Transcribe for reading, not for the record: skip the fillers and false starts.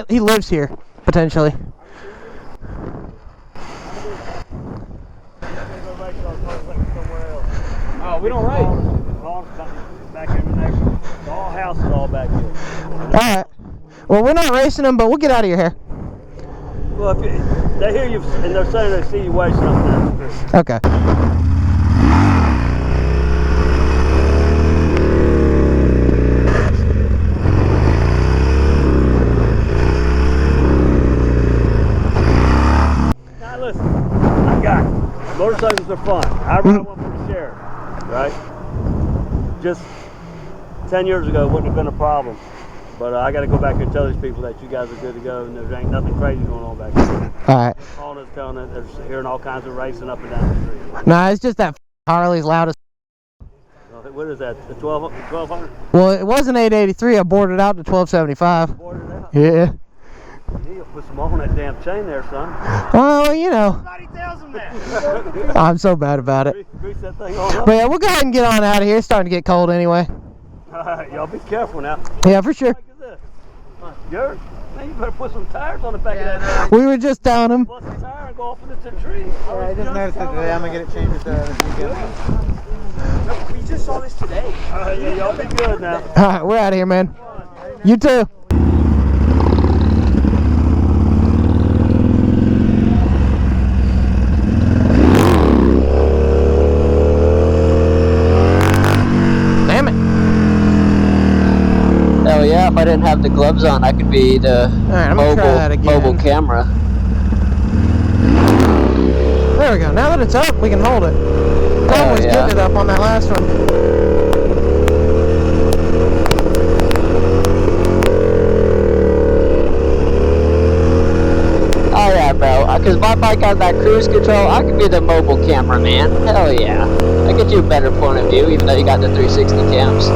he lives here, potentially. Oh, we don't race. Back in the neighborhood. The whole house is all back here. Alright. Well, we're not racing them, but we'll get out of your hair. Well, if they hear you and they're saying they see you wasting up there. Okay. Now listen, I got it. Motorcycles are fun. I ride one for the sheriff, right? Just 10 years ago, it wouldn't have been a problem. But I got to go back and tell these people that you guys are good to go, and there ain't nothing crazy going on back here. All right. Calling us, telling us, they're hearing all kinds of racing up and down the street. Nah, it's just that Harley's loud as. What is that? The 1200? Well, it was an 883. I boarded out to 1275. Boarded out? Yeah. You put some on that damn chain there, son. Well, you know. Nobody tells them that. I'm so bad about it. Grease that thing on up. But yeah, we'll go ahead and get on out of here. It's starting to get cold anyway. Alright, y'all be careful now. Yeah, for sure. Yours? Man, you better put some tires on the back of that. We were just down them. Bust a tire and go off into the tree. Yeah, I just noticed it today. I'm gonna get it changed this weekend. We just saw this today. Yeah, y'all be good now. Alright, we're out of here, man. You too. Damn it. Hell yeah, if I didn't have the gloves on, I could be the Alright, I'm gonna try that again. mobile camera. There we go. Now that it's up, we can hold it. Tom was getting it up on that last one. Oh yeah, bro. Because my bike has that cruise control, I could be the mobile camera, man. Hell yeah. I get you a better point of view, even though you got the 360 cams.